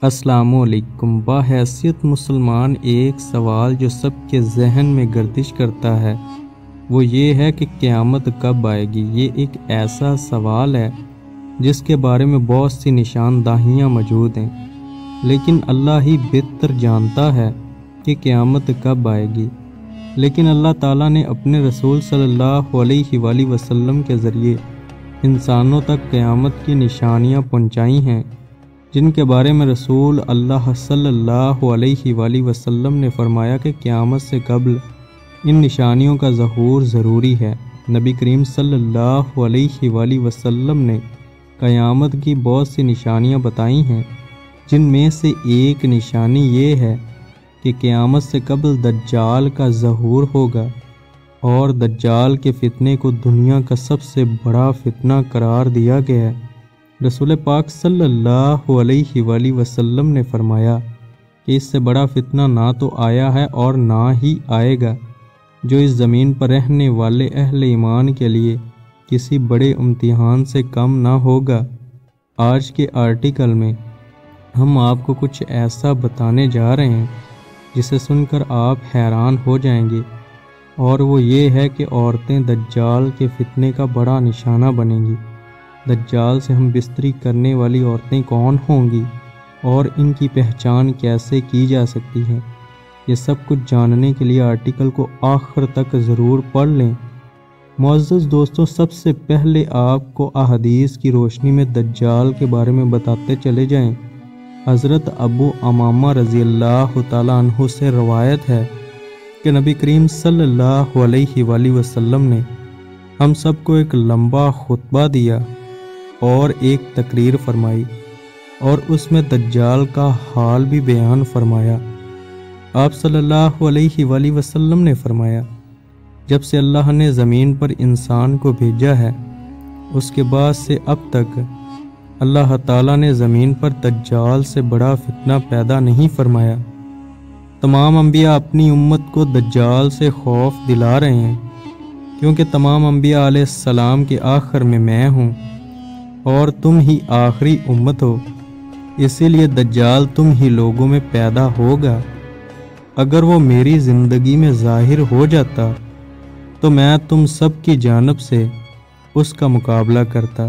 السلام علیکم۔ بحیثیت مسلمان ایک سوال جو سب کے ذہن میں گردش کرتا ہے وہ یہ ہے کہ قیامت کب آئے گی۔ یہ ایک ایسا سوال ہے جس کے بارے میں بہت سی نشاندہیاں موجود ہیں، لیکن اللہ ہی بہتر جانتا ہے کہ قیامت کب آئے گی۔ لیکن اللہ تعالیٰ نے اپنے رسول صلی اللہ علیہ وآلہ وسلم کے ذریعے انسانوں تک قیامت کی نشانیاں پہنچائی ہیں، جن کے بارے میں رسول اللہ صلی اللہ علیہ وآلہ وسلم نے فرمایا کہ قیامت سے قبل ان نشانیوں کا ظہور ضروری ہے۔ نبی کریم صلی اللہ علیہ وآلہ وسلم نے قیامت کی بہت سی نشانیاں بتائی ہیں، جن میں سے ایک نشانی یہ ہے کہ قیامت سے قبل دجال کا ظہور ہوگا، اور دجال کے فتنے کو دنیا کا سب سے بڑا فتنہ قرار دیا گیا ہے۔ رسول پاک صلی اللہ علیہ وآلہ وسلم نے فرمایا کہ اس سے بڑا فتنہ نہ تو آیا ہے اور نہ ہی آئے گا، جو اس زمین پر رہنے والے اہل ایمان کے لیے کسی بڑے امتحان سے کم نہ ہوگا۔ آج کے آرٹیکل میں ہم آپ کو کچھ ایسا بتانے جا رہے ہیں جسے سن کر آپ حیران ہو جائیں گے، اور وہ یہ ہے کہ عورتیں دجال کے فتنے کا بڑا نشانہ بنیں گی۔ دجال سے ہم بستری کرنے والی عورتیں کون ہوں گی اور ان کی پہچان کیسے کی جا سکتی ہے، یہ سب کچھ جاننے کے لیے آرٹیکل کو آخر تک ضرور پڑھ لیں۔ معزز دوستوں، سب سے پہلے آپ کو احادیث کی روشنی میں دجال کے بارے میں بتاتے چلے جائیں۔ حضرت ابو امامہ رضی اللہ تعالیٰ عنہ سے روایت ہے کہ نبی کریم صلی اللہ علیہ وآلہ وسلم نے ہم سب کو ایک لمبا خطبہ دیا اور ایک تقریر فرمائی، اور اس میں دجال کا حال بھی بیان فرمایا۔ آپ صلی اللہ علیہ وآلہ وسلم نے فرمایا، جب سے اللہ نے زمین پر انسان کو بھیجا ہے، اس کے بعد سے اب تک اللہ تعالیٰ نے زمین پر دجال سے بڑا فتنہ پیدا نہیں فرمایا۔ تمام انبیاء اپنی امت کو دجال سے خوف دلا رہے ہیں، کیونکہ تمام انبیاء علیہ السلام کے آخر میں ہوں اور تم ہی آخری امت ہو، اسی لیے دجال تم ہی لوگوں میں پیدا ہوگا۔ اگر وہ میری زندگی میں ظاہر ہو جاتا تو میں تم سب کی جانب سے اس کا مقابلہ کرتا،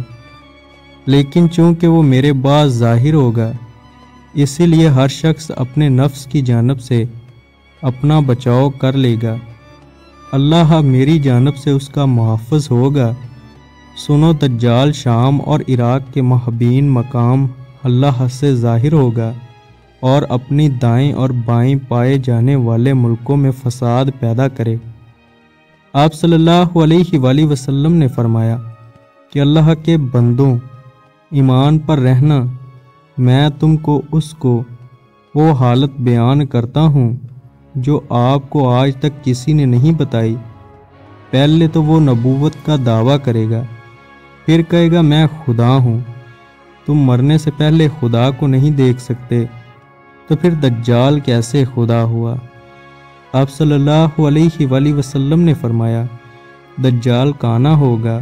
لیکن چونکہ وہ میرے بعد ظاہر ہوگا، اسی لیے ہر شخص اپنے نفس کی جانب سے اپنا بچاؤ کر لے گا۔ اللہ میری جانب سے اس کا محافظ ہوگا۔ سنو، دجال شام اور عراق کے مابین مقام اللہ سے ظاہر ہوگا اور اپنی دائیں اور بائیں پائے جانے والے ملکوں میں فساد پیدا کرے۔ آپ صلی اللہ علیہ وآلہ وسلم نے فرمایا کہ اللہ کے بندوں، ایمان پر رہنا، میں تم کو وہ حالت بیان کرتا ہوں جو آپ کو آج تک کسی نے نہیں بتائی۔ پہلے تو وہ نبوت کا دعویٰ کرے گا، پھر کہے گا میں خدا ہوں۔ تم مرنے سے پہلے خدا کو نہیں دیکھ سکتے، تو پھر دجال کیسے خدا ہوا؟ آپ صلی اللہ علیہ وآلہ وسلم نے فرمایا، دجال کانا ہوگا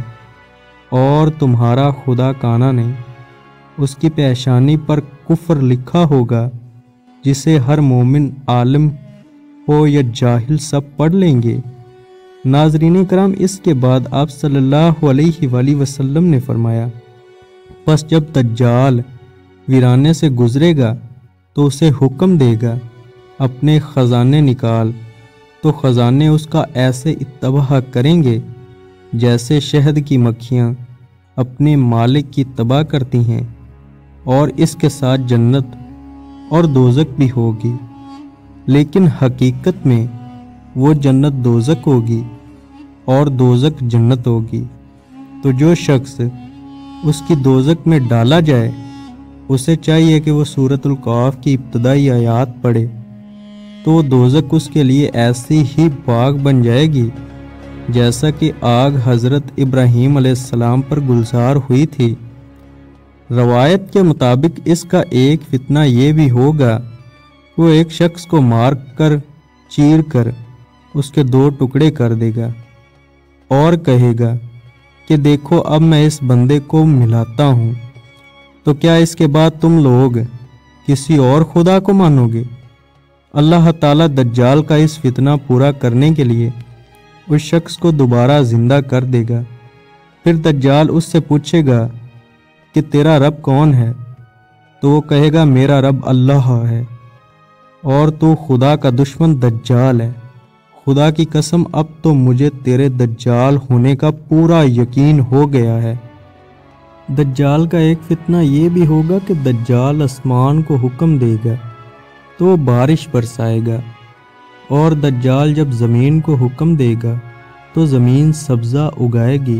اور تمہارا خدا کانا نہیں۔ اس کی پیشانی پر کفر لکھا ہوگا، جسے ہر مومن، عالم ہو یا جاہل سب پڑھ لیں گے۔ ناظرین کرام، اس کے بعد آپ صلی اللہ علیہ وآلہ وسلم نے فرمایا، پس جب دجال ویرانے سے گزرے گا تو اسے حکم دے گا، اپنے خزانے نکال، تو خزانے اس کا ایسے اتباع کریں گے جیسے شہد کی مکھیاں اپنے مالک کی تباہ کرتی ہیں، اور اس کے ساتھ جنت اور دوزخ بھی ہوگی، لیکن حقیقت میں وہ جنت دوزخ ہوگی اور دوزخ جنت ہوگی۔ تو جو شخص اس کی دوزخ میں ڈالا جائے، اسے چاہیے کہ وہ سورۃ القاف کی ابتدائی آیات پڑھے، تو وہ دوزخ اس کے لیے ایسی ہی باغ بن جائے گی جیسا کہ آگ حضرت ابراہیم علیہ السلام پر گلزار ہوئی تھی۔ روایت کے مطابق اس کا ایک فتنہ یہ بھی ہوگا، وہ ایک شخص کو مار کر، چیر کر اس کے 2 ٹکڑے کر دے گا اور کہے گا کہ دیکھو اب میں اس بندے کو ملاتا ہوں، تو کیا اس کے بعد تم لوگ کسی اور خدا کو مانو گے؟ اللہ تعالیٰ دجال کا اس فتنہ پورا کرنے کے لیے اس شخص کو دوبارہ زندہ کر دے گا۔ پھر دجال اس سے پوچھے گا کہ تیرا رب کون ہے؟ تو وہ کہے گا میرا رب اللہ ہے، اور تو خدا کا دشمن دجال ہے۔ خدا کی قسم اب تو مجھے تیرے دجال ہونے کا پورا یقین ہو گیا ہے۔ دجال کا ایک فتنہ یہ بھی ہوگا کہ دجال آسمان کو حکم دے گا تو وہ بارش برسائے گا، اور دجال جب زمین کو حکم دے گا تو زمین سبزہ اگائے گی،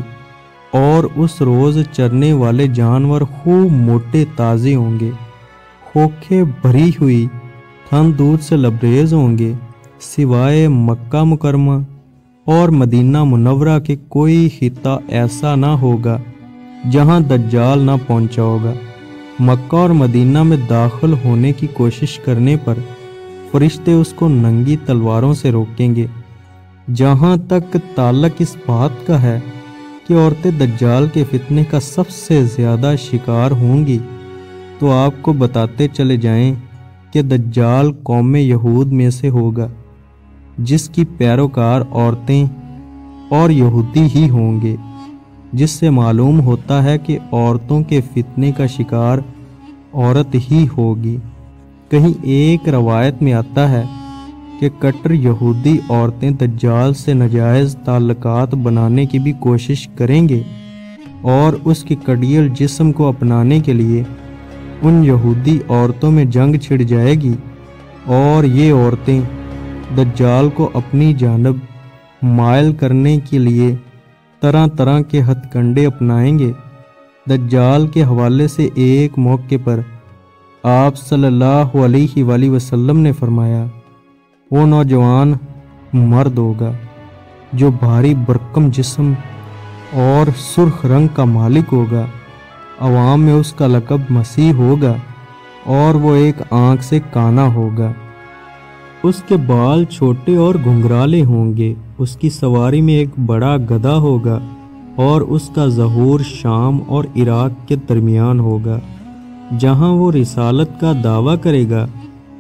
اور اس روز چرنے والے جانور خوب موٹے تازے ہوں گے، ہوکھیں بھری ہوئی تھن دودھ سے لبریز ہوں گے، سوائے مکہ مکرمہ اور مدینہ منورہ کے کوئی خطہ ایسا نہ ہوگا جہاں دجال نہ پہنچا ہوگا۔ مکہ اور مدینہ میں داخل ہونے کی کوشش کرنے پر فرشتے اس کو ننگی تلواروں سے روکیں گے۔ جہاں تک تعلق اس بات کا ہے کہ عورتیں دجال کے فتنے کا سب سے زیادہ شکار ہوں گی، تو آپ کو بتاتے چلے جائیں کہ دجال قوم یہود میں سے ہوگا، جس کی پیروکار عورتیں اور یہودی ہی ہوں گے، جس سے معلوم ہوتا ہے کہ عورتوں کے فتنے کا شکار عورت ہی ہوگی۔ کہیں ایک روایت میں آتا ہے کہ کٹر یہودی عورتیں دجال سے ناجائز تعلقات بنانے کی بھی کوشش کریں گے، اور اس کے کڑیل جسم کو اپنانے کے لیے ان یہودی عورتوں میں جنگ چھڑ جائے گی، اور یہ عورتیں دجال کو اپنی جانب مائل کرنے کے لیے طرح طرح کے ہتھ کنڈے اپنائیں گے۔ دجال کے حوالے سے ایک موقع پر آپ صلی اللہ علیہ وآلہ وسلم نے فرمایا، وہ نوجوان مرد ہوگا جو بھاری برکم جسم اور سرخ رنگ کا مالک ہوگا، عوام میں اس کا لقب مسیح ہوگا، اور وہ ایک آنکھ سے کانا ہوگا۔ اس کے بال چھوٹے اور گھنگرالے ہوں گے، اس کی سواری میں ایک بڑا گدھا ہوگا، اور اس کا ظہور شام اور عراق کے درمیان ہوگا، جہاں وہ رسالت کا دعویٰ کرے گا۔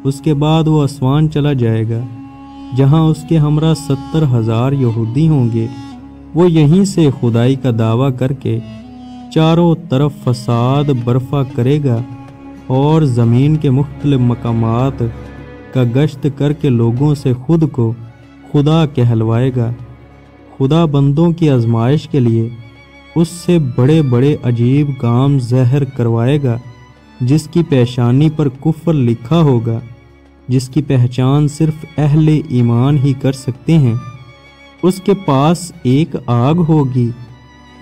اس کے بعد وہ اسوان چلا جائے گا، جہاں اس کے ہمراہ 70,000 یہودی ہوں گے۔ وہ یہیں سے خدائی کا دعویٰ کر کے چاروں طرف فساد برپا کرے گا، اور زمین کے مختلف مقامات کا گشت کر کے لوگوں سے خود کو خدا کہلوائے گا۔ خدا بندوں کی آزمائش کے لیے اس سے بڑے بڑے عجیب کام ظاہر کروائے گا، جس کی پیشانی پر کفر لکھا ہوگا، جس کی پہچان صرف اہل ایمان ہی کر سکتے ہیں۔ اس کے پاس ایک آگ ہوگی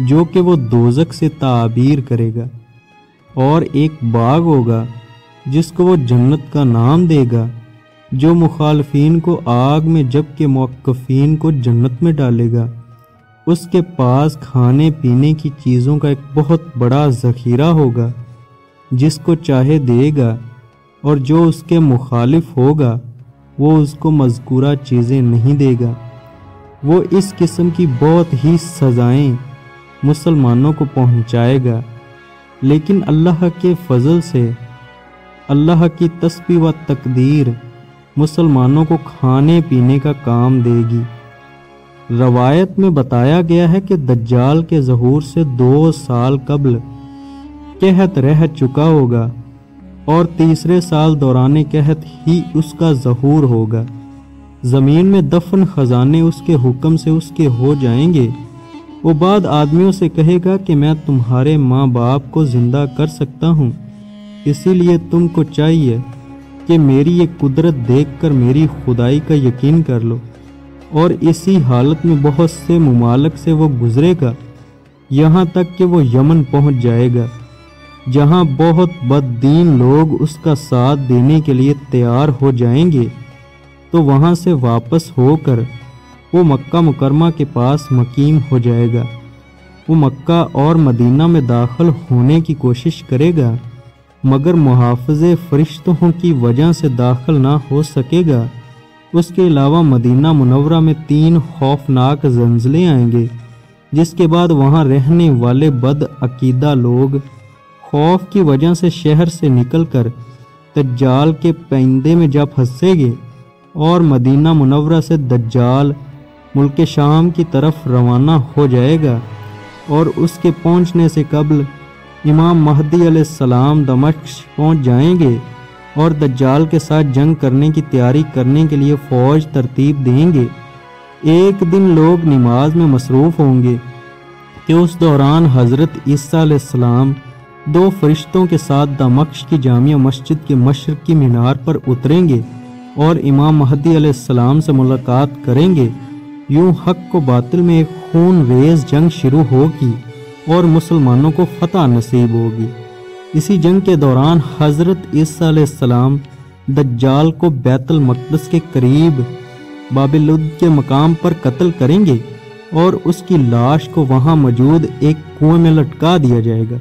جو کہ وہ دوزخ سے تعبیر کرے گا، اور ایک باغ ہوگا جس کو وہ جنت کا نام دے گا، جو مخالفین کو آگ میں جبکہ موقفین کو جنت میں ڈالے گا۔ اس کے پاس کھانے پینے کی چیزوں کا ایک بہت بڑا ذخیرہ ہوگا، جس کو چاہے دے گا، اور جو اس کے مخالف ہوگا وہ اس کو مذکورہ چیزیں نہیں دے گا۔ وہ اس قسم کی بہت ہی سزائیں مسلمانوں کو پہنچائے گا، لیکن اللہ کے فضل سے اللہ کی تسبیح و تقدیر مسلمانوں کو کھانے پینے کا کام دے گی۔ روایت میں بتایا گیا ہے کہ دجال کے ظہور سے 2 سال قبل قحط رہ چکا ہوگا، اور تیسرے سال دوران قحط ہی اس کا ظہور ہوگا۔ زمین میں دفن خزانے اس کے حکم سے اس کے ہو جائیں گے۔ وہ بعد آدمیوں سے کہے گا کہ میں تمہارے ماں باپ کو زندہ کر سکتا ہوں، اسی لیے تم کو چاہیے کہ میری یہ قدرت دیکھ کر میری خدائی کا یقین کر لو۔ اور اسی حالت میں بہت سے ممالک سے وہ گزرے گا، یہاں تک کہ وہ یمن پہنچ جائے گا، جہاں بہت بددین لوگ اس کا ساتھ دینے کے لیے تیار ہو جائیں گے۔ تو وہاں سے واپس ہو کر وہ مکہ مکرمہ کے پاس مقیم ہو جائے گا۔ وہ مکہ اور مدینہ میں داخل ہونے کی کوشش کرے گا، مگر محافظ فرشتوں کی وجہ سے داخل نہ ہو سکے گا۔ اس کے علاوہ مدینہ منورہ میں 3 خوفناک زلزلے آئیں گے، جس کے بعد وہاں رہنے والے بد عقیدہ لوگ خوف کی وجہ سے شہر سے نکل کر دجال کے پرندے میں جا پھنسے گے اور مدینہ منورہ سے دجال ملک شام کی طرف روانہ ہو جائے گا، اور اس کے پہنچنے سے قبل امام مہدی علیہ السلام دمشق پہنچ جائیں گے اور دجال کے ساتھ جنگ کرنے کی تیاری کرنے کے لیے فوج ترتیب دیں گے۔ ایک دن لوگ نماز میں مصروف ہوں گے کہ اس دوران حضرت عیسیٰ علیہ السلام 2 فرشتوں کے ساتھ دمشق کی جامع مسجد کے مشرقی مینار پر اتریں گے اور امام مہدی علیہ السلام سے ملاقات کریں گے۔ یوں حق و باطل میں ایک خون ریز جنگ شروع ہوگی اور مسلمانوں کو فتح نصیب ہوگی۔ اسی جنگ کے دوران حضرت عیسیٰ علیہ السلام دجال کو بیت المقدس کے قریب باب لد کے مقام پر قتل کریں گے اور اس کی لاش کو وہاں موجود ایک کنویں میں لٹکا دیا جائے گا۔